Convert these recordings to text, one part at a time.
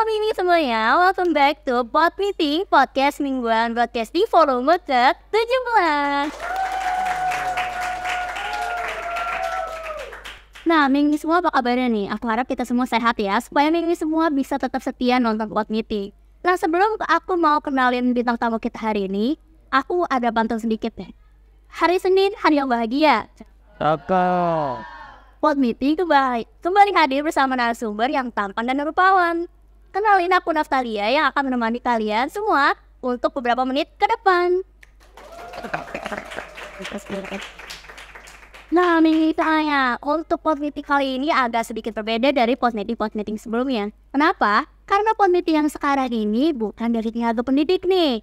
Mimi semuanya, welcome back to Pod Meeting, podcast mingguan podcast di volume ke-17. Nah, Mimi semua apa kabarnya nih? Aku harap kita semua sehat ya, supaya Mimi semua bisa tetap setia nonton Pod Meeting. Nah, sebelum aku mau kenalin bintang tamu kita hari ini, aku ada pantun sedikit deh. Hari Senin, hari yang bahagia. Cakep. Pod Meeting kembali hadir bersama narasumber yang tampan dan rupawan. Kenalin, aku Naftalia yang akan menemani kalian semua untuk beberapa menit ke depan. Nah, misalnya untuk Pod Meeting kali ini agak sedikit berbeda dari Pod Meeting sebelumnya. Kenapa? Karena Pod Meeting yang sekarang ini bukan dari tenaga pendidik nih.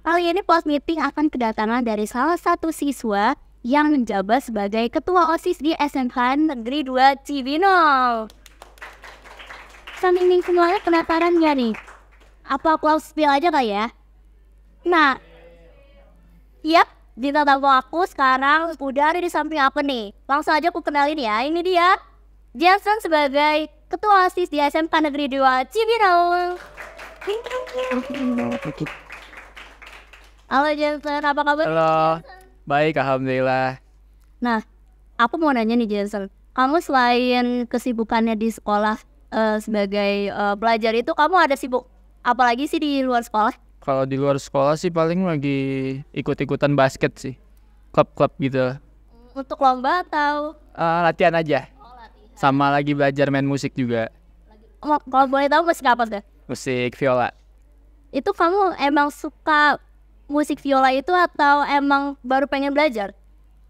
Kali ini Pod Meeting akan kedatangan dari salah satu siswa yang menjabat sebagai ketua OSIS di SMK Negeri 2 Cibinong. Sambil semuanya penasaran gak nih? Apa aku langsung spill aja kali ya? Nah, yap, bintang tamu aku sekarang udah ada di samping aku nih. Langsung aja aku kenalin ya, ini dia Jensen sebagai ketua OSIS di SMK Negeri 2 Cibinong. Halo Jensen, apa kabar? Halo. Baik, alhamdulillah. Nah, aku mau nanya nih Jensen, kamu selain kesibukannya di sekolah sebagai pelajar itu, kamu ada sibuk apalagi sih di luar sekolah? Kalau di luar sekolah sih paling lagi ikut-ikutan basket sih, klub-klub gitu. Untuk lomba atau? Latihan aja. Oh, latihan. Sama lagi belajar main musik juga. Kalau boleh tahu musik apa tuh? Musik viola. Itu kamu emang suka musik viola itu atau emang baru pengen belajar?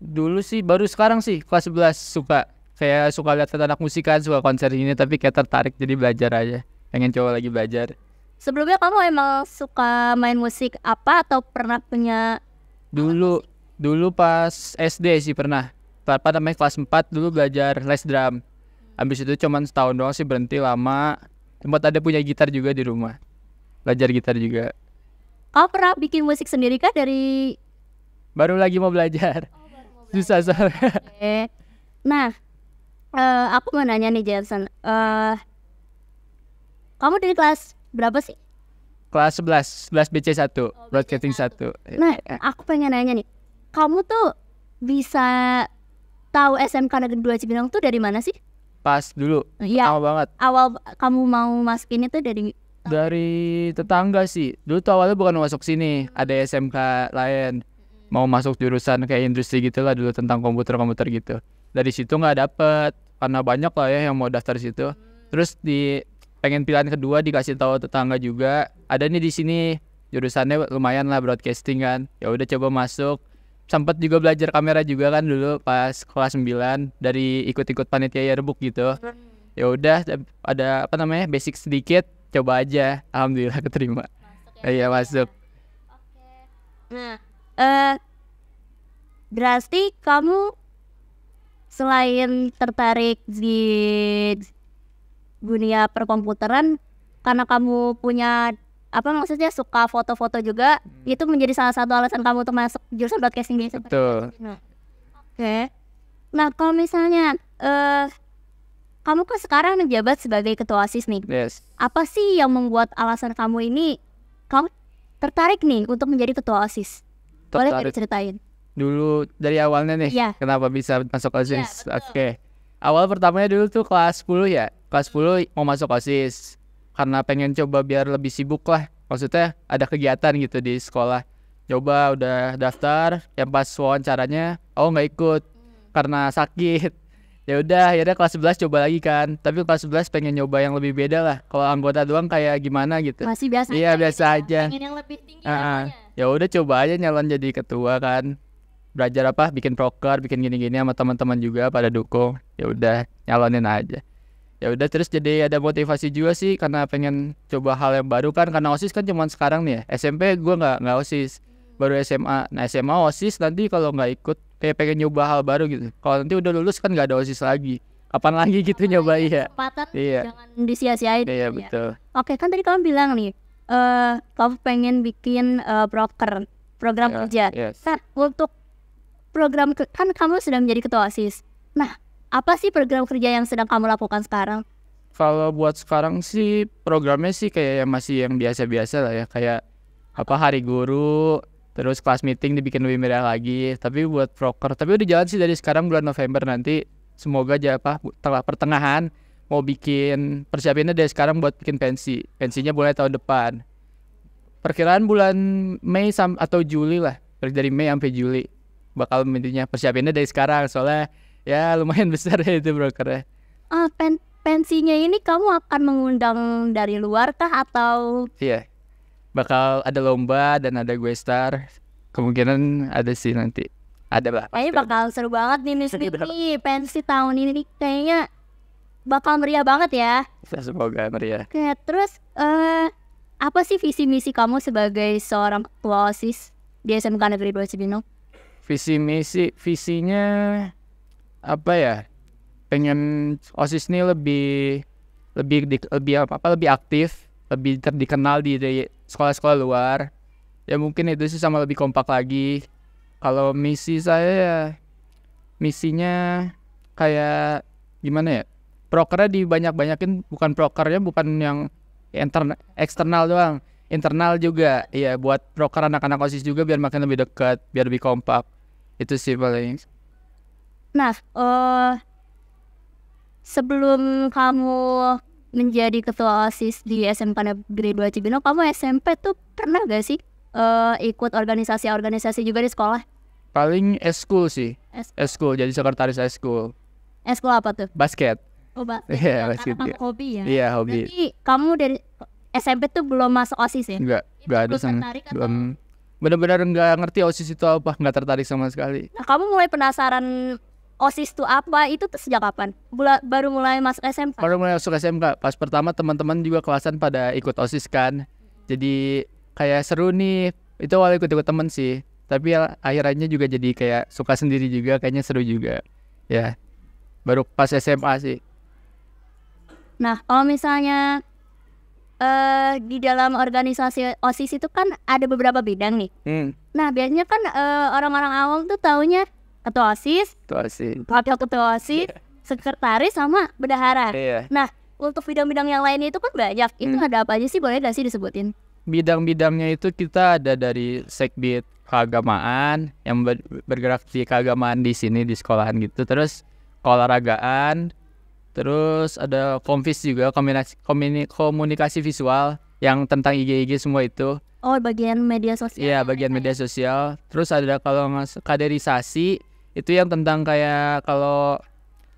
Dulu sih, baru sekarang sih, kelas 11 suka. Kayak suka lihat anak musik kan, suka konser ini, tapi kayak tertarik jadi belajar aja. Pengen coba lagi belajar. Sebelumnya kamu emang suka main musik apa atau pernah punya? Dulu pas SD sih pernah. Apa namanya, kelas 4 dulu belajar les drum. Habis itu cuman setahun doang sih, berhenti lama. Sempat ada punya gitar juga di rumah. Belajar gitar juga. Kamu pernah bikin musik sendiri kah dari? Baru lagi mau belajar. Susah soalnya. Oke. Nah, aku mau nanya nih Jensen, kamu dari kelas berapa sih? Kelas 11 BC1, broadcasting 1. Nah, aku pengen nanya nih, kamu tuh bisa tahu SMK Negeri 2 Cibinong tuh dari mana sih? Pas dulu, Iya. lama banget. Awal kamu mau masukin itu Dari tetangga sih. Dulu tuh awalnya bukan masuk sini, ada SMK lain. Mau masuk jurusan kayak industri gitu lah dulu, tentang komputer gitu. Dari situ nggak dapet, karena banyak lah ya yang mau daftar situ. Terus pengen pilihan kedua dikasih tahu tetangga juga, ada nih di sini jurusannya lumayan lah, broadcasting kan. Ya udah coba masuk. Sempet juga belajar kamera juga kan dulu pas kelas 9 dari ikut-ikut panitia yearbook gitu. Ya udah ada basic sedikit, coba aja, alhamdulillah keterima. Iya, masuk. Oke. Nah, berarti kamu selain tertarik di dunia perkomputeran karena kamu punya maksudnya suka foto-foto juga, itu menjadi salah satu alasan kamu untuk masuk jurusan broadcasting di SMK. Betul. Oke. Nah, kalau misalnya kamu kan sekarang menjabat sebagai ketua OSIS nih. Yes. Apa sih yang membuat alasan kamu tertarik nih untuk menjadi ketua OSIS? Boleh nggak diceritain? Dulu dari awalnya nih, Ya. Kenapa bisa masuk OSIS? Ya, Oke. Awal pertamanya dulu tuh kelas 10 ya. Kelas 10 mau masuk OSIS. Karena pengen coba biar lebih sibuk lah. Maksudnya ada kegiatan gitu di sekolah. Coba udah daftar, yang pas wawancaranya, nggak ikut karena sakit. Ya udah, akhirnya kelas 11 coba lagi kan. Tapi kelas 11 pengen nyoba yang lebih beda lah. Kalau anggota doang kayak gimana gitu. Masih biasa. Iya, biasa aja. Pengen yang lebih tinggi. Ya udah coba aja nyalon jadi ketua kan. Belajar bikin proker, bikin gini-gini sama teman-teman juga pada dukung. Ya udah nyalonin aja. Ya udah, terus jadi ada motivasi juga sih karena pengen coba hal yang baru kan, karena OSIS kan cuman sekarang nih ya. SMP gue nggak OSIS. Baru SMA. Nah, SMA OSIS, nanti kalau nggak ikut kayak pengen nyoba hal baru gitu. Kalau nanti udah lulus kan nggak ada OSIS lagi. Kapan lagi gitu nyoba ya? Iya. Jangan disia-siain. Iya, betul. Oke, kan tadi kamu bilang nih, kamu pengen bikin program kerja. Yes. Nah, untuk program kan kamu sudah menjadi ketua OSIS. Nah, apa sih program kerja yang sedang kamu lakukan sekarang? Kalau buat sekarang sih programnya sih kayak masih yang biasa-biasa lah ya, kayak apa hari guru, terus kelas meeting dibikin lebih meriah lagi. Tapi buat proker, tapi udah jalan sih dari sekarang bulan November nanti. Semoga aja pertengahan mau bikin persiapannya dari sekarang buat bikin pensi. Pensinya mulai tahun depan. Perkiraan bulan Mei atau Juli lah, dari Mei sampai Juli bakal intinya persiapannya dari sekarang, soalnya ya lumayan besar ya itu brokernya. Pensinya ini kamu akan mengundang dari luar kah atau? Iya, bakal ada lomba dan ada gue star. Kemungkinan ada sih nanti. Ada lah. Kayaknya bakal seru banget nih nih pensi tahun ini nih, kayaknya bakal meriah banget ya. Semoga meriah. Oke, terus apa sih visi misi kamu sebagai seorang ketua OSIS di SMK Negeri 2 Cibinong? Visinya apa ya? Pengen OSIS ini lebih aktif, lebih dikenal di sekolah-sekolah luar. Ya mungkin itu sih, sama lebih kompak lagi. Kalau misi saya ya, misinya kayak gimana ya? Prokernya dibanyak-banyakin, prokernya bukan yang eksternal doang, internal juga. Iya, buat proker anak-anak OSIS juga biar makin lebih dekat, biar lebih kompak. Itu sih paling. Nah, sebelum kamu menjadi ketua OSIS di SMK Negeri 2 Cibinong, kamu SMP tuh pernah gak sih ikut organisasi-organisasi juga di sekolah? Paling eskul sih. Eskul, jadi sekretaris eskul. Eskul apa tuh? Basket. Oh, Iya, basket. Karena hobi ya? Iya, hobi. Jadi kamu dari SMP tuh belum masuk OSIS ya? Enggak ada sama. Belum. Benar-benar enggak ngerti OSIS itu apa, enggak tertarik sama sekali. Nah, kamu mulai penasaran OSIS itu apa, itu sejak kapan? Baru mulai masuk SMK? Baru mulai masuk SMK. Pas pertama teman-teman juga kelasan pada ikut OSIS kan. Jadi kayak seru nih. Itu awal ikut-ikut temen sih. Tapi akhirnya juga jadi kayak suka sendiri juga, kayaknya seru juga. Ya, baru pas SMA sih. Nah, kalau misalnya di dalam organisasi OSIS itu kan ada beberapa bidang nih. Nah, biasanya kan orang-orang awam tuh taunya ketua OSIS, wakil ketua OSIS, sekretaris sama bendahara. Nah, untuk bidang-bidang yang lainnya itu kan banyak. Itu ada apa aja sih, boleh gak sih disebutin? Bidang-bidangnya itu kita ada dari sekbid keagamaan yang bergerak di keagamaan di sini di sekolahan gitu, terus keolahragaan, terus ada konvis juga, komunikasi visual yang tentang IG semua itu. Oh, bagian media sosial. Iya, bagian media sosial. Terus ada kalau kaderisasi itu yang tentang kayak kalau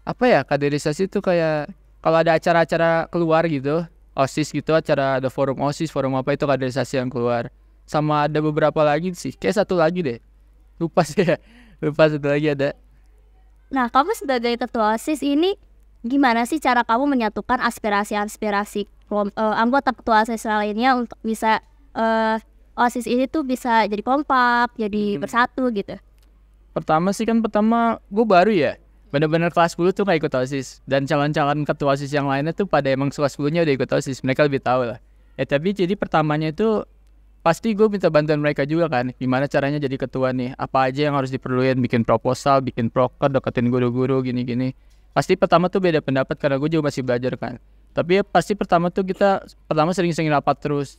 apa ya, kaderisasi itu kayak kalau ada acara-acara keluar gitu, OSIS gitu, acara ada forum OSIS, forum apa itu kaderisasi yang keluar. Sama ada beberapa lagi sih, kayak satu lagi deh, lupa satu lagi ada. Nah, kamu sebagai ketua OSIS ini gimana sih cara kamu menyatukan aspirasi-aspirasi anggota ketua OSIS lainnya untuk bisa OSIS ini tuh bisa jadi kompak, jadi bersatu gitu? Pertama gue baru ya, bener-bener kelas 10 tuh gak ikut OSIS. Dan calon-calon ketua OSIS yang lainnya tuh pada emang kelas 10-nya udah ikut OSIS, mereka lebih tahu lah. Tapi jadi pertamanya itu pasti gue minta bantuan mereka juga kan, gimana caranya jadi ketua nih, apa aja yang harus diperluin, bikin proposal, bikin proker, deketin guru-guru, gini-gini. Pasti pertama tuh beda pendapat karena gue juga masih belajar kan. Tapi ya pasti pertama tuh kita sering-sering rapat terus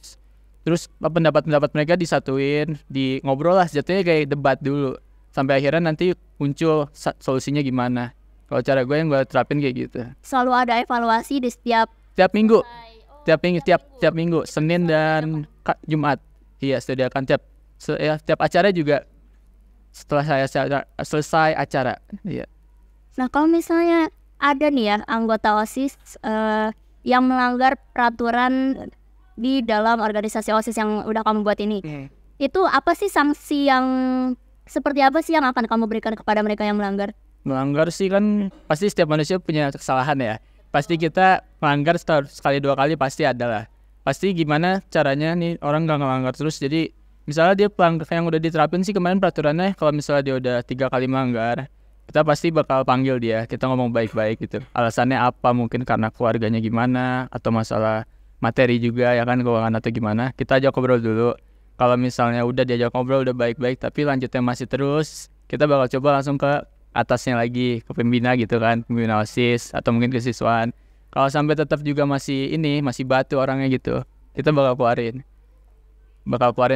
pendapat-pendapat mereka disatuin, ngobrol lah, jatuhnya kayak debat dulu. Sampai akhirnya nanti muncul solusinya gimana. Kalau cara gue yang gue terapin kayak gitu. Selalu ada evaluasi di setiap minggu. Tiap minggu, Senin dan Jumat. Iya, sediakan tiap acara juga setelah saya selesai acara. Iya. Nah, kalau misalnya ada nih ya anggota OSIS yang melanggar peraturan di dalam organisasi OSIS yang udah kamu buat ini, itu apa sih sanksi yang seperti apa sih yang akan kamu berikan kepada mereka yang melanggar? Melanggar sih kan pasti setiap manusia punya kesalahan ya. Pasti kita melanggar sekali dua kali pasti ada lah. Pasti gimana caranya nih orang gak ngelanggar terus. Jadi misalnya dia pelanggar yang udah diterapin sih kemarin peraturannya, kalau misalnya dia udah 3 kali melanggar, kita pasti bakal panggil dia, kita ngomong baik-baik gitu. Alasannya apa, mungkin karena keluarganya gimana, atau masalah materi juga ya kan, keuangan atau gimana. Kita ajak ngobrol dulu. Kalau misalnya udah diajak ngobrol udah baik-baik tapi lanjutnya masih terus, kita bakal coba langsung ke atasnya lagi, ke pembina gitu kan, pembina OSIS atau mungkin ke siswaan. Kalau sampai tetap juga masih batu orangnya gitu, kita bakal keluarin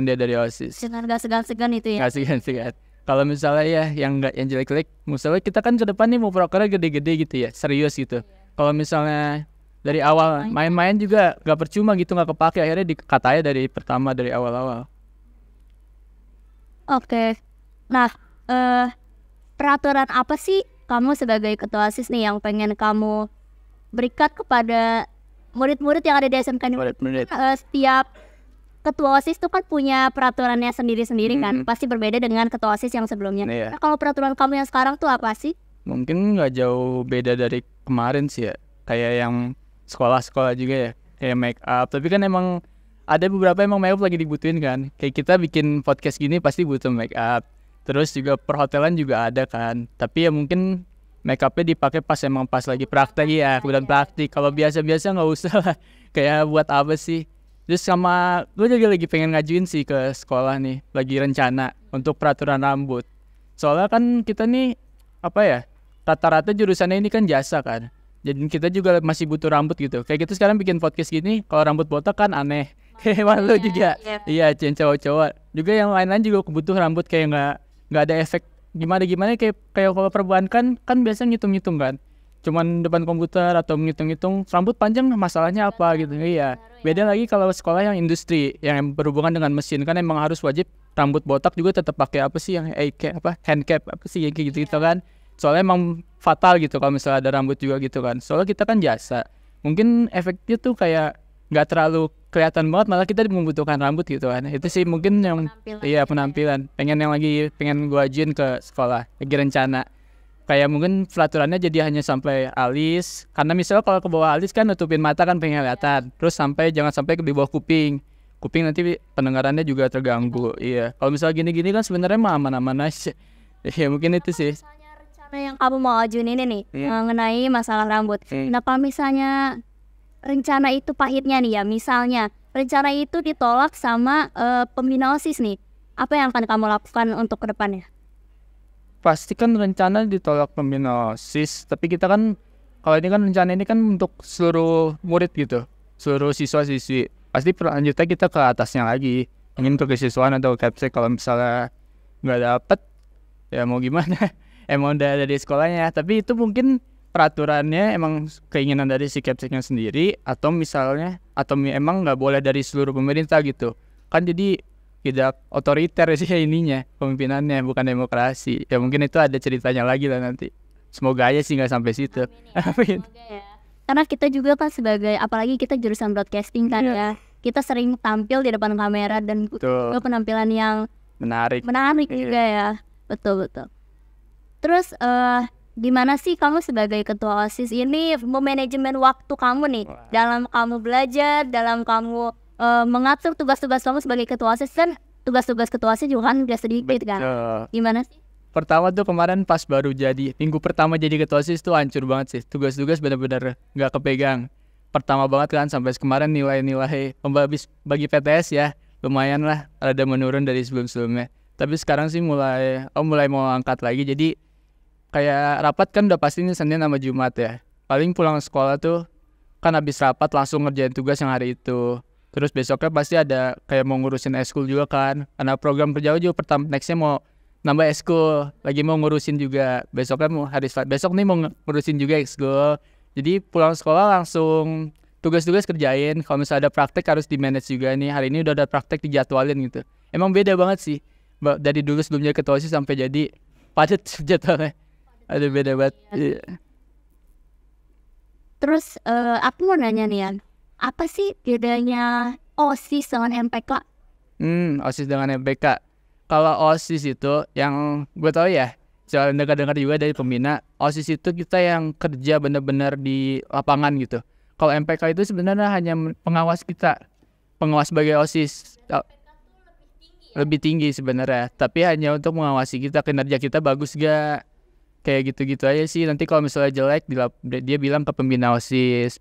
dia dari OSIS. Dengan gak segan-segan itu ya. Nggak segan-segan. Kalau misalnya ya yang jelek-jelek, misalnya kita kan ke depan nih mau prokernya gede-gede gitu ya, serius gitu. Kalau misalnya dari awal main-main juga nggak percuma gitu, nggak kepake, akhirnya dikatanya dari awal-awal. Oke. Nah, peraturan apa sih kamu sebagai ketua OSIS nih yang pengen kamu berikan kepada murid-murid yang ada di SMK ini? Murid-murid. Setiap ketua OSIS itu kan punya peraturannya sendiri-sendiri kan, pasti berbeda dengan ketua OSIS yang sebelumnya. Iya. Nah, kalau peraturan kamu yang sekarang tuh apa sih? Mungkin nggak jauh beda dari kemarin sih ya, kayak yang sekolah-sekolah juga ya, kayak make up. Tapi kan emang ada beberapa emang make up lagi dibutuhin kan. Kayak kita bikin podcast gini pasti butuh make up. Terus juga perhotelan juga ada kan. Tapi ya mungkin make upnya dipakai pas lagi praktek ya, kemudian praktik. Kalau biasa-biasa nggak usah lah. Kayak buat apa sih? Terus sama gue juga lagi pengen ngajuin sih ke sekolah nih, lagi rencana untuk peraturan rambut. Soalnya kan kita nih apa ya, rata-rata jurusannya ini kan jasa kan. Jadi kita juga masih butuh rambut gitu. Kayak gitu sekarang bikin podcast gini, kalau rambut botak kan aneh. Kayak malu juga. Iya, cowok-cowok. Juga yang lain-lain juga butuh rambut kayak nggak ada efek gimana kayak kalau perbankan kan biasa ngitung-ngitung kan. Cuman depan komputer atau ngitung-ngitung rambut panjang masalahnya apa gitu. Iya. Beda lagi kalau sekolah yang industri yang berhubungan dengan mesin kan emang harus wajib rambut botak juga tetap pakai apa sih yang hand cap apa sih kayak gitu kan. Soalnya emang fatal gitu kalau misalnya ada rambut juga gitu kan. Soalnya kita kan jasa. Mungkin efeknya tuh kayak nggak terlalu kelihatan banget, malah kita membutuhkan rambut gitu kan. Itu sih mungkin yang penampilan. Pengen gua ajuin ke sekolah, lagi rencana. Kayak mungkin peraturannya jadi hanya sampai alis, karena misalnya kalau ke bawah alis kan nutupin mata kan penglihatan. Terus jangan sampai ke di bawah kuping. Kuping nanti pendengarannya juga terganggu. Iya. Kalau misalnya gini-gini kan sebenarnya mah aman-aman aja. Ya mungkin itu sih. Rencana yang kamu mau ajuin ini nih mengenai masalah rambut. Nah, kalau misalnya rencana itu pahitnya nih ya, misalnya rencana itu ditolak sama pembina OSIS nih, apa yang akan kamu lakukan untuk ke depannya? Pasti kan rencana ditolak pembina OSIS, tapi kita kan kalau ini kan rencana ini kan untuk seluruh murid gitu, seluruh siswa-siswi. Pasti selanjutnya kita ke atasnya lagi, ingin ke kesiswaan atau capsek. Kalau misalnya nggak dapet ya mau gimana, emang udah dari sekolahnya. Tapi itu mungkin peraturannya emang keinginan dari si capseknya sendiri, atau emang nggak boleh dari seluruh pemerintah gitu kan. Jadi tidak otoriter sih ininya, pemimpinannya bukan demokrasi. Ya mungkin itu ada ceritanya lagi lah nanti. Semoga aja sih nggak sampai situ. Amin. Ya. Karena kita juga kan sebagai, apalagi kita jurusan broadcasting kan ya, kita sering tampil di depan kamera dan juga penampilan yang menarik juga ya. Betul. Terus gimana sih kamu sebagai ketua OSIS ini memanajemen waktu kamu nih dalam kamu belajar, dalam kamu mengatur tugas-tugas kamu sebagai ketua OSIS? Kan tugas-tugas ketua OSIS juga kan udah sedikit kan. Gimana sih? Pertama tuh kemarin pas baru jadi, minggu pertama jadi ketua OSIS tuh hancur banget sih. Tugas-tugas benar-benar gak kepegang. Pertama banget kan, sampai kemarin nilai-nilai bagi PTS ya lumayan lah, ada menurun dari sebelum-sebelumnya. Tapi sekarang sih mulai mau angkat lagi. Jadi kayak rapat kan udah pasti ini Senin sama Jumat ya. Paling pulang sekolah tuh kan habis rapat langsung ngerjain tugas yang hari itu. Terus besoknya pasti ada kayak mau ngurusin eskul juga kan. Karena program kerja juga nextnya mau nambah eskul, lagi mau ngurusin juga. Besok nih mau ngurusin juga eskul. Jadi pulang sekolah langsung tugas-tugas kerjain. Kalau misalnya ada praktek harus di manage juga nih. Hari ini udah ada praktek dijadwalin gitu. Emang beda banget sih. Dari dulu sebelum jadi ketua OSIS sampai jadi padat jadwalnya. Ada beda banget. Terus aku mau nanya nih Yan, apa sih bedanya OSIS dengan MPK? OSIS dengan MPK. Kalau OSIS itu yang gue tahu ya, soalnya dengar juga dari pembina, OSIS itu kita yang kerja benar-benar di lapangan gitu. Kalau MPK itu sebenarnya hanya pengawas sebagai OSIS. Lebih tinggi sebenarnya, tapi hanya untuk mengawasi kita, kinerja kita bagus gak. Kayak gitu-gitu aja sih. Nanti kalau misalnya jelek dia bilang ke pembina OSIS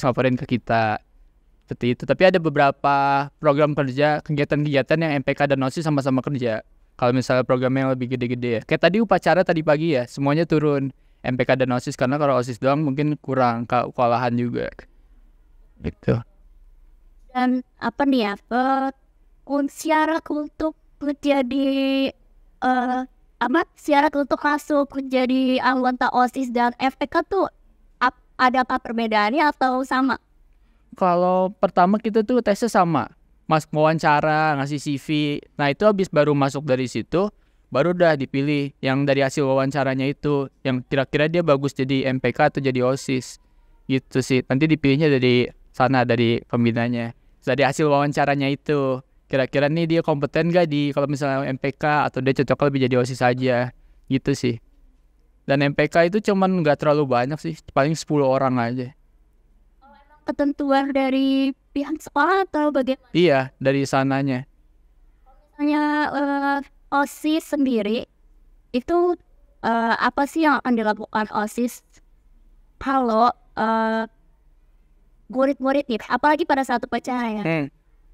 laporin ke kita. Seperti itu. Tapi ada beberapa program kerja, kegiatan-kegiatan yang MPK dan OSIS sama-sama kerja. Kalau misalnya programnya yang lebih gede-gede ya. Kayak tadi upacara tadi pagi ya, semuanya turun. MPK dan OSIS, karena kalau OSIS doang mungkin kurang kewalahan juga gitu. Dan apa nih ya, syarat untuk menjadi syarat untuk masuk menjadi anggota OSIS dan FPK tuh adakah perbedaannya atau sama? Kalau pertama kita tuh tesnya sama, wawancara, ngasih CV. Nah itu habis baru masuk dari situ, baru udah dipilih yang dari hasil wawancaranya itu, yang kira-kira dia bagus jadi MPK atau jadi OSIS gitu sih. Nanti dipilihnya dari sana, dari pembinanya, dari hasil wawancaranya itu. Kira-kira nih dia kompeten gak di kalau misalnya MPK, atau dia cocok lebih jadi OSIS aja gitu sih. Dan MPK itu cuman gak terlalu banyak sih, paling 10 orang aja. Ketentuan dari pihak sekolah atau bagaimana? Iya, dari sananya. Misalnya OSIS sendiri itu apa sih yang akan dilakukan OSIS kalau murid-murid nih, apalagi pada saat upacara ya,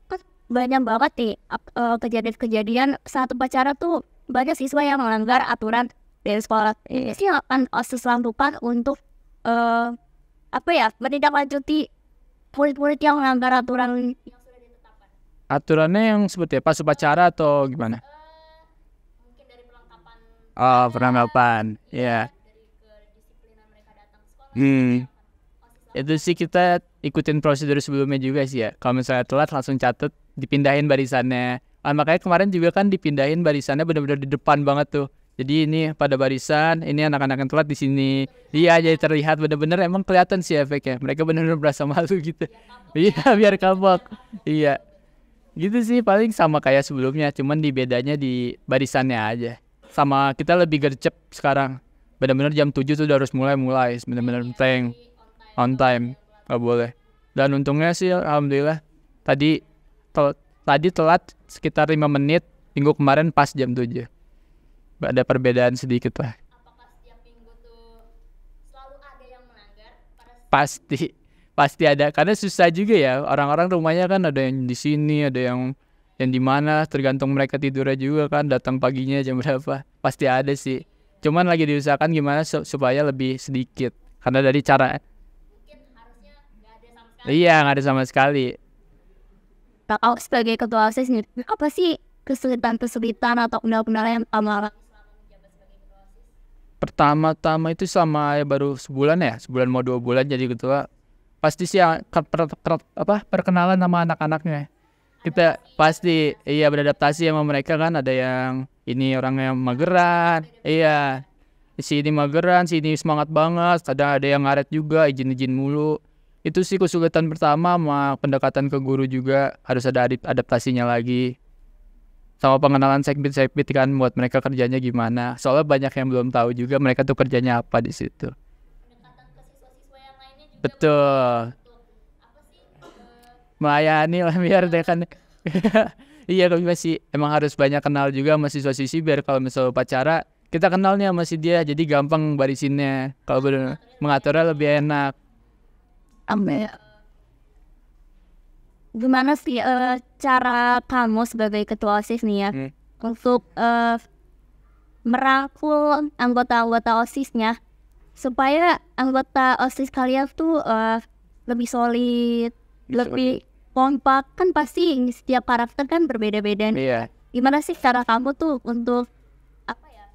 kan banyak banget nih kejadian-kejadian saat upacara tuh banyak siswa yang melanggar aturan dari sekolah. Ini sih yang akan OSIS lakukan untuk menindaklanjuti murid-murid yang melanggar aturan yang sudah ditetapkan. Aturannya yang seperti apa? Pas upacara atau gimana? Mungkin dari perlengkapan. Oh, perlengkapan. Iya. Dari kedisiplinan mereka datang ke sekolah. Itu sih kita ikutin prosedur sebelumnya juga sih ya. Kalau misalnya telat langsung catat, dipindahin barisannya. Makanya kemarin juga kan dipindahin barisannya benar-benar di depan banget tuh. Jadi ini pada barisan, ini anak-anak yang telat di sini. Iya, jadi terlihat benar-benar emang kelihatan sih efeknya. Mereka benar-benar berasa malu gitu. Iya, biar kapok. Iya. Gitu sih, paling sama kayak sebelumnya, cuman di bedanya di barisannya aja. Sama kita lebih gercep sekarang. Benar-benar jam 7 tuh udah harus mulai, benar-benar tank on time. Nggak boleh. Dan untungnya sih alhamdulillah tadi telat sekitar 5 menit, minggu kemarin pas jam 7. Ada perbedaan sedikit lah. Apakah setiap minggu tuh selalu ada yang melanggar? Pasti ada, karena susah juga ya, orang-orang rumahnya kan ada yang di sini, ada yang di mana, tergantung mereka tidurnya juga kan, datang paginya jam berapa, pasti ada sih. Cuman lagi diusahakan gimana supaya lebih sedikit, karena dari cara Mungkin harusnya nggak ada sama sekali. iya nggak ada sama sekali. Kakak sebagai ketua OSIS nih, apa sih kesulitan atau kendala-kendala yang kamu alami selama menjabat sebagai ketua OSIS? Pertama-tama itu sama ya, baru sebulan mau 2 bulan jadi ketua, pasti sih perkenalan sama anak-anaknya. Kita pasti iya beradaptasi sama mereka kan, ada yang ini orang yang mageran, iya si ini mageran, si ini semangat banget, ada yang ngaret juga, izin mulu. Itu sih kesulitan pertama, sama pendekatan ke guru juga harus ada adaptasinya lagi, sama pengenalan sekbid kan, buat mereka kerjanya gimana, soalnya banyak yang belum tahu juga mereka tuh kerjanya apa di situ. Pendekatan ke siswa-siswa yang lainnya juga Betul, untuk apa sih? melayani lah biar dia kan. Iya, kami masih emang harus banyak kenal juga sama siswa-siswi, biar kalau misalnya upacara kita kenalnya sama si dia, jadi gampang barisinnya, kalau bener mengaturnya lebih enak. Gimana sih cara kamu sebagai ketua OSIS nih ya untuk merangkul anggota-anggota OSISnya supaya anggota OSIS kalian tuh lebih solid, lebih kompak, kan pasti setiap karakter kan berbeda-beda nih. Iya, Gimana sih cara kamu tuh untuk apa ya?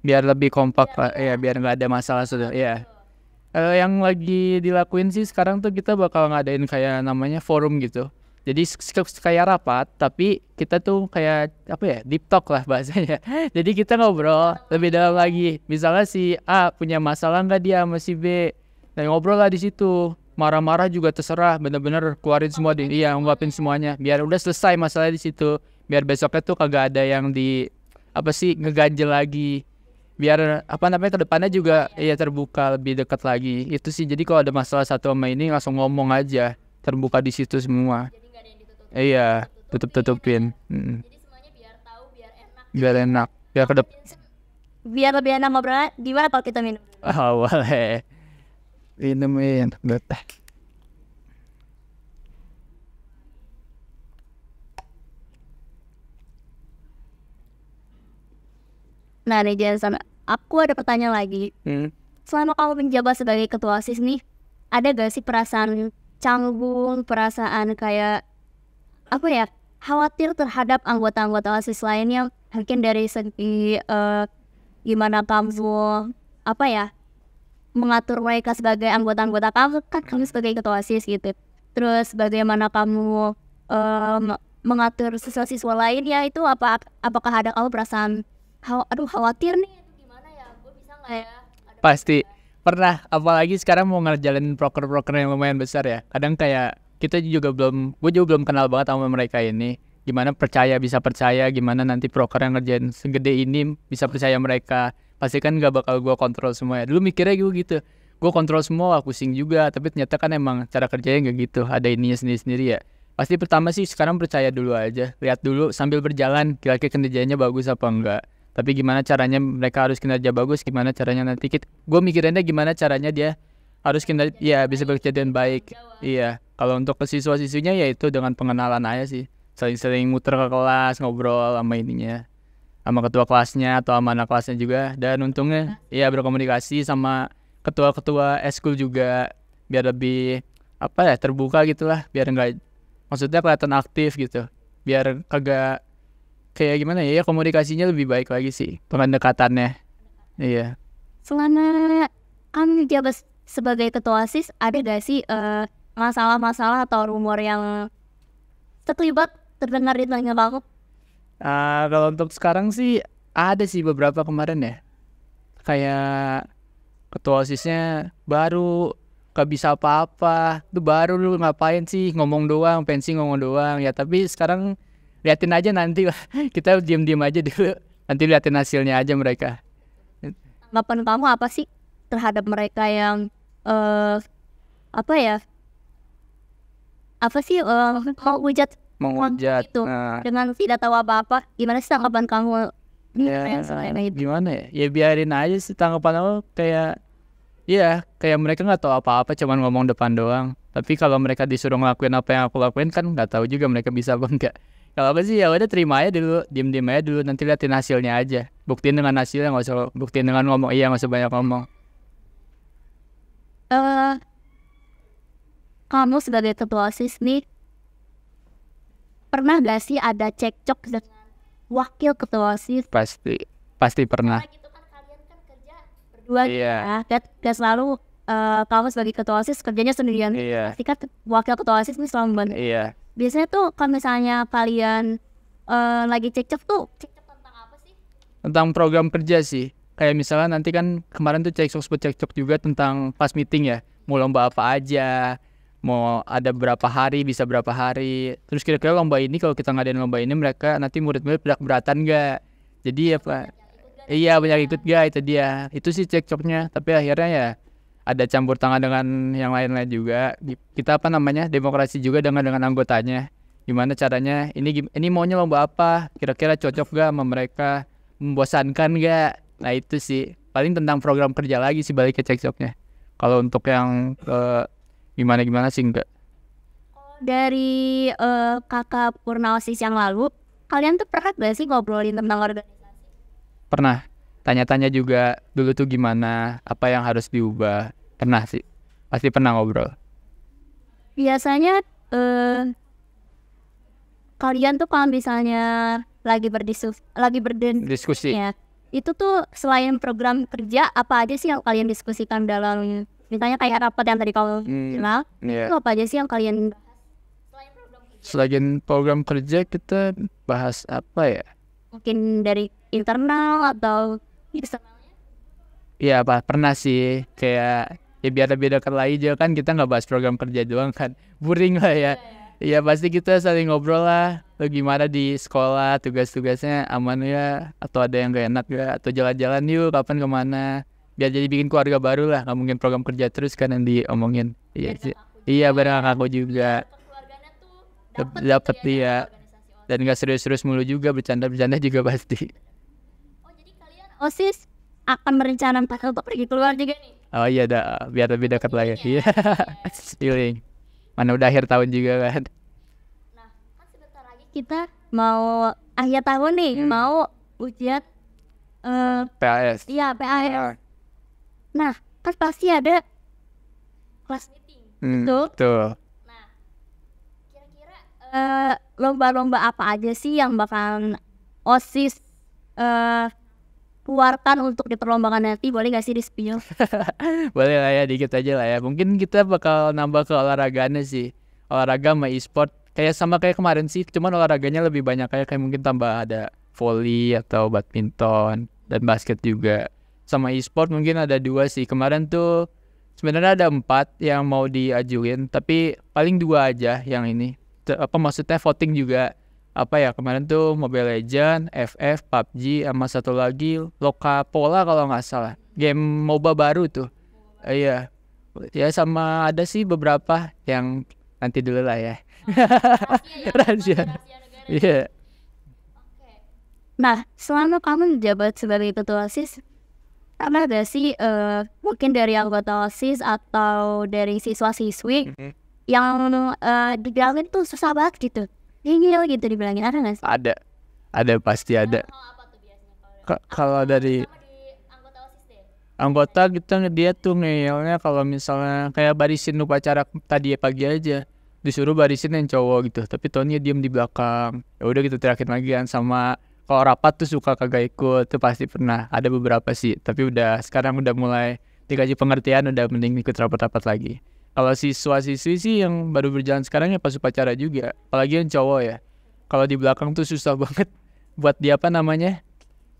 biar lebih kompak lah, ya biar nggak ada masalah sudah. Iya. Yang lagi dilakuin sih sekarang tuh kita bakal ngadain kayak namanya forum gitu. Jadi kayak rapat, tapi kita tuh kayak apa ya, deep talk lah bahasanya. Jadi kita ngobrol lebih dalam lagi. Misalnya si A punya masalah nggak dia sama si B, dan ngobrol lah di situ. Marah-marah juga terserah, bener-bener keluarin semua ungkapin semuanya. Biar udah selesai masalah di situ. Biar besoknya tuh kagak ada yang ngeganjel lagi. Biar ke depannya juga terbuka, lebih dekat lagi. Itu sih, jadi kalau ada masalah satu sama ini langsung ngomong aja, terbuka di situ semua. Jadi nggak ada yang ditutup. Iya, tutupin. Jadi semuanya biar tahu, biar enak. Biar enak, biar Biar lebih enak ngobrol. Gimana kalau kita minum? boleh. Minumin teh. Nah nih jangan sama aku ada pertanyaan lagi. Selama kamu menjabat sebagai ketua OSIS nih, ada gak sih perasaan canggung, perasaan kayak apa ya, khawatir terhadap anggota-anggota OSIS lainnya, mungkin dari segi gimana kamu apa ya, mengatur mereka sebagai anggota-anggota kamu, kan kamu sebagai ketua OSIS gitu. Terus bagaimana kamu mengatur siswa-siswa lain ya, itu apakah ada kamu perasaan aduh khawatir nih, gimana ya, gue bisa nggak ya? Pasti pernah, apalagi sekarang mau ngerjain proker-proker yang lumayan besar ya. Kadang kayak gue juga belum kenal banget sama mereka ini. Gimana bisa percaya, gimana nanti proker yang ngerjain segede ini bisa percaya mereka. Pasti kan gak bakal gue kontrol semua ya. Dulu mikirnya gitu, gue kontrol semua, pusing juga. Tapi ternyata kan emang cara kerjanya gak gitu, ada ininya sendiri-sendiri ya. Pasti pertama sih sekarang percaya dulu aja, lihat dulu sambil berjalan kira-kira kinerjanya bagus apa enggak. Tapi gimana caranya mereka harus kinerja bagus, gimana caranya nanti gue mikirinnya gimana caranya dia harus kinerja ya bisa bekerja dengan baik. Iya, kalau untuk ke siswa-siswinya ya itu dengan pengenalan aja sih, sering-sering muter ke kelas, ngobrol sama ininya, sama ketua kelasnya atau sama anak kelasnya juga. Dan untungnya ya berkomunikasi sama ketua-ketua eskul juga biar lebih apa ya, terbuka gitulah, biar enggak, maksudnya kelihatan aktif gitu, biar kagak kayak gimana ya, komunikasinya lebih baik lagi sih, pendekatannya. Iya. Selama kamu jabat sebagai ketua OSIS, ada gak sih masalah-masalah atau rumor yang terlibat terdengar di telinga kamu? Kalau untuk sekarang sih ada sih beberapa kemarin ya, kayak ketua OSISnya baru gak bisa apa-apa, tuh baru lu ngapain sih, ngomong doang, pensi ngomong doang ya. Tapi sekarang liatin aja nanti lah, kita diam-diam aja dulu, nanti liatin hasilnya aja mereka. Tanggapan kamu apa sih terhadap mereka yang apa ya, apa sih mau hujat Menghujat itu dengan tidak tahu apa-apa? Gimana sih tanggapan kamu? ya, gimana ya, ya biarin aja sih tanggapan aku, kayak iya, kayak mereka nggak tahu apa-apa, cuman ngomong depan doang. Tapi kalau mereka disuruh ngelakuin apa yang aku lakuin kan nggak tahu juga mereka bisa apa enggak. Kalau aku sih ya udah terima aja dulu, diem-diem aja dulu, nanti liatin hasilnya aja. Buktiin dengan hasilnya, nggak usah buktiin dengan ngomong. Iya, nggak usah banyak ngomong. Kamu sebagai ketua OSIS nih, pernah gak sih ada cekcok dengan wakil ketua OSIS? Pasti pernah. Karena gitu kan kalian kan kerja berdua Iya. ya, gak selalu kamu sebagai ketua OSIS kerjanya sendirian. Iya. Pasti kan wakil ketua OSIS nih selalu membantu. Iya. Biasanya tuh kalau misalnya kalian lagi cekcok tuh, cekcok tentang apa sih? Tentang program kerja sih. Kayak misalnya nanti kan kemarin tuh cekcok juga tentang pas meeting ya. Mau lomba apa aja, mau ada berapa hari, bisa berapa hari. Terus kira-kira lomba ini, kalau kita ngadain lomba ini, mereka nanti murid-murid berat-beratan gak? Jadi apa? Iya, banyak ikut gak? Itu dia. Itu sih cekcoknya. Tapi akhirnya ya ada campur tangan dengan yang lain-lain juga. Kita apa namanya, demokrasi juga dengan anggotanya. Gimana caranya? Ini maunya lomba apa? Kira-kira cocok gak sama mereka? Membosankan gak? Nah itu sih. Paling tentang program kerja lagi sih balik ke cekcoknya. Kalau untuk yang gimana sih enggak. Dari kakak Purna OSIS yang lalu, kalian tuh pernah gak sih ngobrolin tentang organisasi? Pernah. Tanya-tanya juga dulu tuh gimana, apa yang harus diubah. Pernah sih. Pasti pernah ngobrol. Biasanya kalian tuh kalau misalnya lagi Diskusi. ya, itu tuh selain program kerja, apa aja sih yang kalian diskusikan dalam, misalnya kayak rapat yang tadi kamu bilang, Iya. itu apa aja sih yang kalian bahas? Selain program kerja kita bahas apa ya? Mungkin dari internal atau eksternalnya? Iya, pernah sih, kayak ya biar lebih dekat lagi juga kan, kita nggak bahas program kerja doang kan, boring lah ya. Iya, pasti kita saling ngobrol lah, lo gimana di sekolah, tugas-tugasnya aman ya, atau ada yang gak enak ya, atau jalan-jalan yuk, kapan kemana, biar jadi bikin keluarga baru lah, nggak mungkin program kerja terus kan yang diomongin. Iya sih, iya bareng aku juga Keluarganya tuh dapat dia, dan nggak serius-serius mulu juga, bercanda-bercanda juga pasti. oh jadi kalian OSIS akan merencanakan untuk pergi keluar juga nih? Oh iya, biar lebih dekat lagi. Iya, healing. Mana udah akhir tahun juga kan. Nah, kan sebentar lagi kita mau akhir tahun nih, mau ujian PAS. Iya, PAS. Nah, kan pasti ada kelas meeting. Betul. Betul. Nah, kira-kira lomba-lomba apa aja sih yang bakalan OSIS keluarkan untuk diperlombakan nanti? Boleh gak sih di-spill? Boleh lah ya, dikit aja lah ya. Mungkin kita bakal nambah ke olahraganya sih. Olahraga sama e-sport kayak sama kayak kemarin sih, cuman olahraganya lebih banyak kayak mungkin tambah ada volley atau badminton dan basket juga. Sama e-sport mungkin ada 2 sih. Kemarin tuh sebenarnya ada 4 yang mau diajuin, tapi paling 2 aja yang ini. Maksudnya voting juga. Apa ya, kemarin tuh Mobile Legends, FF, PUBG, sama satu lagi Locapola kalau nggak salah. Game MOBA baru tuh. Iya. Ya sama ada sih beberapa yang nanti dulu lah ya. Rahasia. Iya. Nah, selama kamu menjabat sebagai ketua OSIS, pernah gak sih mungkin dari anggota OSIS atau dari siswa-siswi yang dibilangin tuh susah banget gitu, ngeyel gitu dibilangin, ada gak sih? Ada pasti ada. Apa tuh biasanya Kalau dari anggota OSIS deh? anggota kita dia tuh ngeyelnya kalau misalnya kayak barisin upacara tadi pagi aja disuruh barisin yang cowok gitu, tapi Tony diem di belakang. Ya udah gitu teriakin lagi kan. Sama kalau rapat tuh suka kagak ikut, tuh pasti pernah ada beberapa sih, tapi udah sekarang udah mulai dikasih pengertian, udah mending ikut rapat-rapat lagi. Kalau siswa-siswi sih yang baru berjalan sekarang ya pas upacara juga, apalagi yang cowok ya. Kalau di belakang tuh susah banget buat dia apa namanya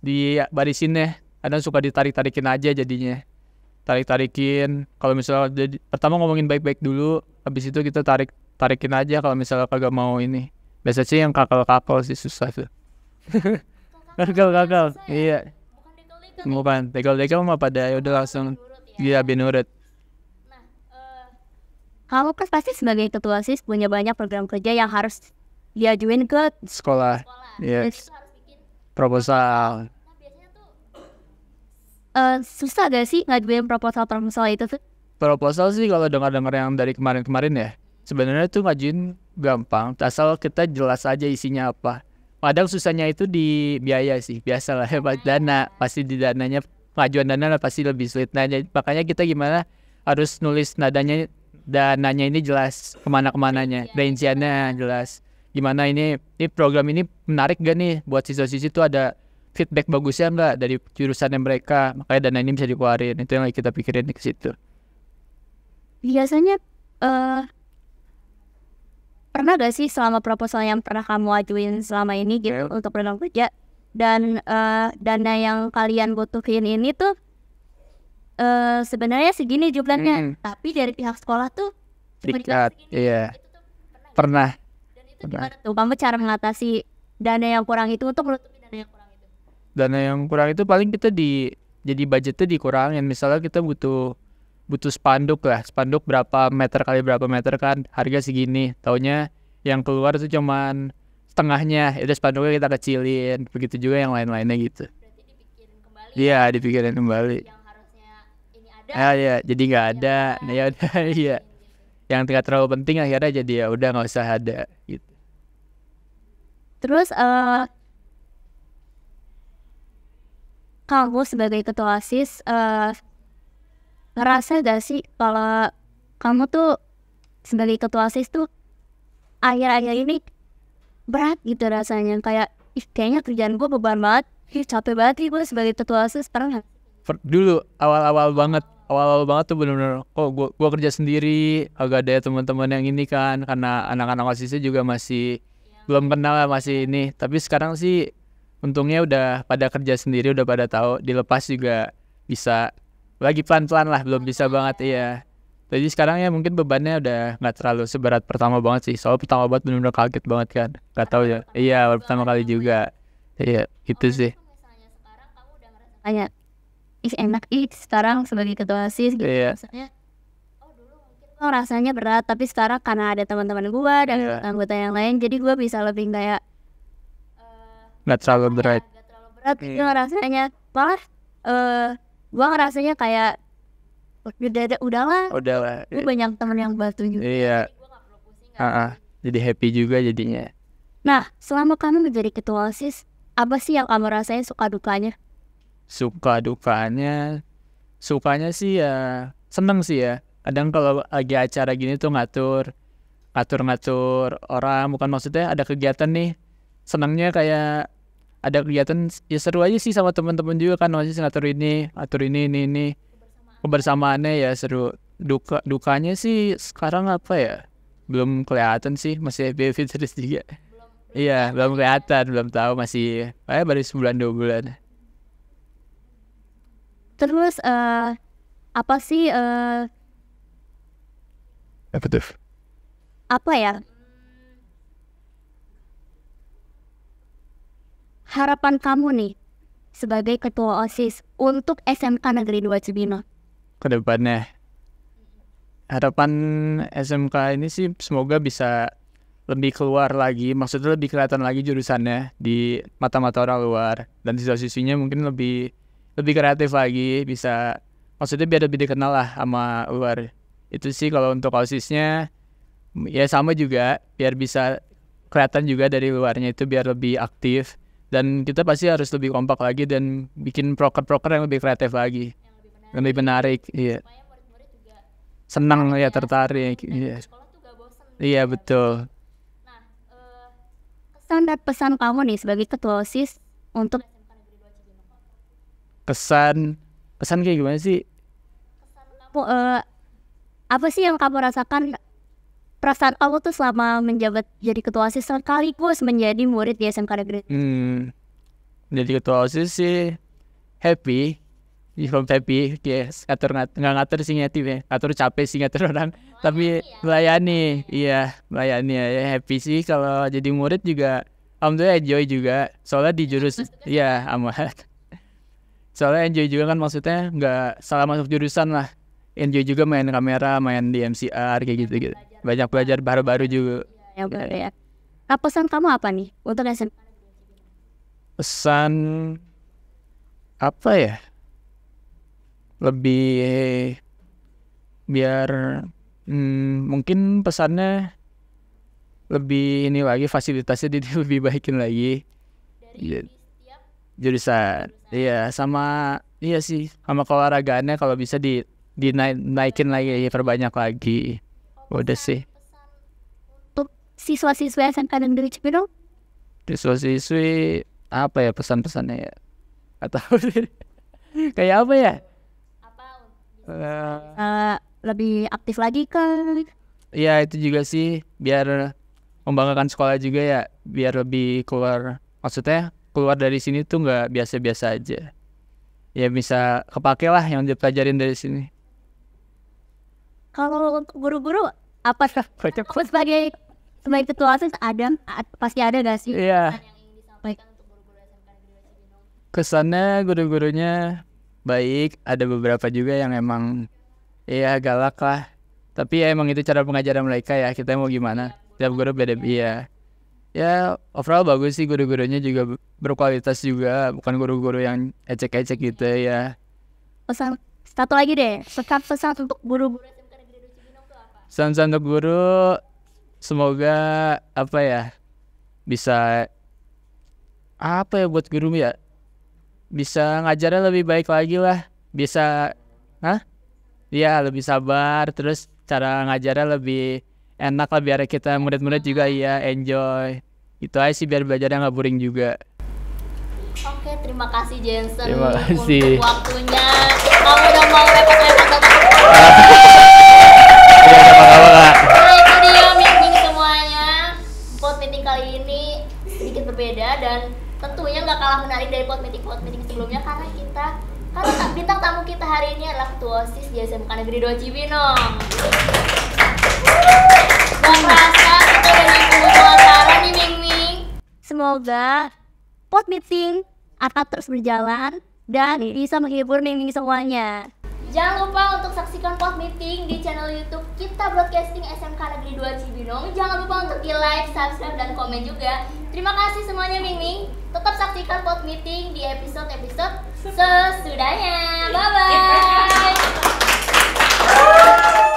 di barisinnya, kadang suka ditarik-tarikin aja jadinya. Tarik-tarikin, kalau misalnya pertama ngomongin baik-baik dulu, habis itu kita tarikin aja kalau misalnya kagak mau ini. Biasa sih yang kakal-kakal sih susah tuh. Kakal, iya. Bukan, tegal-tegal mah pada ya udah langsung dia binurut. Kamu kan pasti sebagai ketua OSIS punya banyak program kerja yang harus diajuin ke Sekolah, iya. Proposal. Susah gak sih ngajuin proposal itu tuh? Proposal sih kalau dengar-dengar yang dari kemarin-kemarin ya, sebenarnya tuh ngajuin gampang, asal kita jelas aja isinya apa. Kadang susahnya itu di biaya sih, biasalah ya, dana, pasti di dananya, pengajuan dana pasti lebih sulit. Nah, makanya kita gimana harus nulis dananya ini jelas kemana-kemananya, rinciannya jelas. Gimana ini program ini menarik gak nih buat siswa-siswi, itu ada feedback bagusnya nggak dari jurusannya mereka, makanya dana ini bisa dikeluarin. Itu yang kita pikirin ke situ. Biasanya pernah gak sih selama proposal yang pernah kamu ajuin selama ini gitu untuk program kerja, dan dana yang kalian butuhin ini tuh sebenarnya segini jumlahnya, tapi dari pihak sekolah tuh Dikat, iya. Pernah. Dan itu gimana tuh kamu cara mengatasi dana yang kurang itu untuk menutupi dana yang kurang itu? Dana yang kurang itu paling kita jadi budgetnya dikurangin. Misalnya kita butuh spanduk berapa meter kali berapa meter kan, harga segini, taunya yang keluar tuh cuman setengahnya, udah spanduknya kita kecilin. Begitu juga yang lain-lainnya gitu. Berarti dipikirin kembali. Iya, dipikirin kembali. Yang harusnya ini ada. Ya, jadi nggak ada. Nah, ya udah, iya. Yang tidak terlalu penting akhirnya jadi ya udah nggak usah ada gitu. Terus kamu sebagai ketua OSIS ngerasa gak sih kalau kamu tuh sebagai ketua OSIS tuh akhir-akhir ini berat gitu rasanya, kayak kayaknya kerjaan gue beban banget, capek banget nih gue sebagai ketua OSIS, pernah gak? Dulu awal-awal banget tuh bener-bener gua kerja sendiri, agak ada teman-teman yang ini kan, karena anak-anak OSISnya juga masih belum kenal, masih ini. Tapi sekarang sih untungnya udah pada kerja sendiri, udah pada tahu, dilepas juga bisa. Lagi pelan-pelan lah, belum bisa banget iya. Jadi sekarang ya mungkin bebannya udah nggak terlalu seberat pertama banget sih. Soalnya pertama banget bener-bener kaget banget kan, nggak tahu ya. Iya, baru pertama kali juga. Iya, gitu sih. Misalnya sekarang kamu udah ngerasa kayak enak sekarang sebagai ketua OSIS gitu. Iya. Maksudnya dulu mungkin gue rasanya berat, tapi sekarang karena ada teman-teman gue dan anggota yang lain, jadi gue bisa lebih kayak nggak terlalu berat. Nggak terlalu berat gitu rasanya. Malah gue ngerasanya kayak udahlah. Gue banyak teman yang bantu juga. Iya. Jadi gue nggak perlu pusing. Jadi happy juga jadinya. Nah, selama kamu menjadi ketua OSIS, apa sih yang kamu rasain suka dukanya? Suka sukanya sih ya seneng sih ya. Kadang kalau lagi acara gini tuh ngatur orang, bukan maksudnya ada kegiatan nih. Senangnya kayak ada kegiatan ya seru aja sih sama teman-teman juga kan, masih ngatur ini ini. Kebersamaannya ya seru. Dukanya sih sekarang apa ya? Belum kelihatan sih, masih happy terus juga. Iya, belum kelihatan, belum tahu, masih baru sebulan 2 bulan. Terus apa sih Apa tuh? apa ya harapan kamu nih sebagai ketua OSIS untuk SMK Negeri 2 Cibinong? Kedepannya harapan SMK ini sih semoga bisa lebih keluar lagi, maksudnya lebih kelihatan lagi jurusannya di mata-mata orang luar, dan siswa-siswinya mungkin lebih kreatif lagi, bisa maksudnya biar lebih dikenal lah sama luar. Itu sih kalau untuk OSISnya ya sama juga, biar bisa kelihatan juga dari luarnya itu biar lebih aktif, dan kita pasti harus lebih kompak lagi dan bikin proker-proker yang lebih kreatif lagi, yang lebih menarik. Iya, senang ya, tertarik. Iya betul. Kesan dan pesan kamu nih sebagai ketua OSIS untuk Kesan kayak gimana sih? apa sih yang kamu rasakan, perasaan kamu tuh selama menjabat jadi ketua OSIS sekaligus menjadi murid di SMK Negeri? Jadi ketua OSIS sih happy, yes. Nggak ngatur sih, ngatur capek sih ngatur orang, tapi melayani ya, happy sih. Kalau jadi murid juga alhamdulillah enjoy juga, soalnya di ya amat. Soalnya enjoy juga kan, maksudnya nggak salah masuk jurusan lah, enjoy juga main kamera, main di MCR kayak gitu. Banyak belajar baru-baru juga. Ya, ya. Nah, pesan kamu apa nih untuk SMK? Pesan apa ya? Lebih biar mungkin pesannya lebih ini lagi, fasilitasnya lebih baikin lagi. Jurusan. Iya, sama iya sih, sama keolahragaannya kalau bisa dinaikin lagi, perbanyak lagi. Udah sih. Untuk siswa-siswa SMK Negeri Cibinong? Siswa-siswi apa ya pesan-pesannya ya? Atau kayak apa ya? Lebih aktif lagi kan? Ya itu juga sih, biar membanggakan sekolah juga ya, biar lebih keluar, maksudnya keluar dari sini tuh nggak biasa-biasa aja, ya bisa kepake lah yang dipelajarin dari sini. Kalau untuk guru-guru apa sebagai ketua OSIS pasti ada gak sih? Iya. Yang ingin disampaikan untuk guru-guru SMK Negeri 2 Cibinong? Kesannya guru-gurunya baik, ada beberapa juga yang emang ya galak lah, tapi ya emang itu cara pengajaran mereka ya, kita mau gimana, tiap guru beda. Iya ya, overall bagus sih, guru-gurunya juga berkualitas juga, bukan guru-guru yang ecek-ecek gitu ya. Pesan satu lagi deh, pesan untuk guru-guru SMK Negeri 2 Cibinong itu apa? Pesan untuk guru, semoga apa ya, bisa apa ya buat guru ya, bisa ngajarnya lebih baik lagi lah, bisa ya lebih sabar, terus cara ngajarnya lebih enak lah, biar kita murid-murid juga ya enjoy. Itu aja sih, biar belajarnya nggak boring juga. Oke, terima kasih Jensen kasih. untuk waktunya. Kamu udah mau repot-repot datang. Nah, itu dia meeting semuanya. Pod meeting kali ini sedikit berbeda dan tentunya nggak kalah menarik dari pod meeting sebelumnya, karena bintang tamu kita hari ini adalah ketua OSIS di SMK Negeri 2 Cibinong. Gak kerasa kita udah nyambung acara nih, Ming. Semoga pod meeting akan terus berjalan dan bisa menghibur Ming semuanya. Jangan lupa untuk saksikan pod meeting di channel YouTube Kita Broadcasting SMK Negeri 2 Cibinong. Jangan lupa untuk di like, subscribe, dan komen juga. Terima kasih semuanya, Ming. Tetap saksikan pod meeting di episode-episode sesudahnya. Bye bye.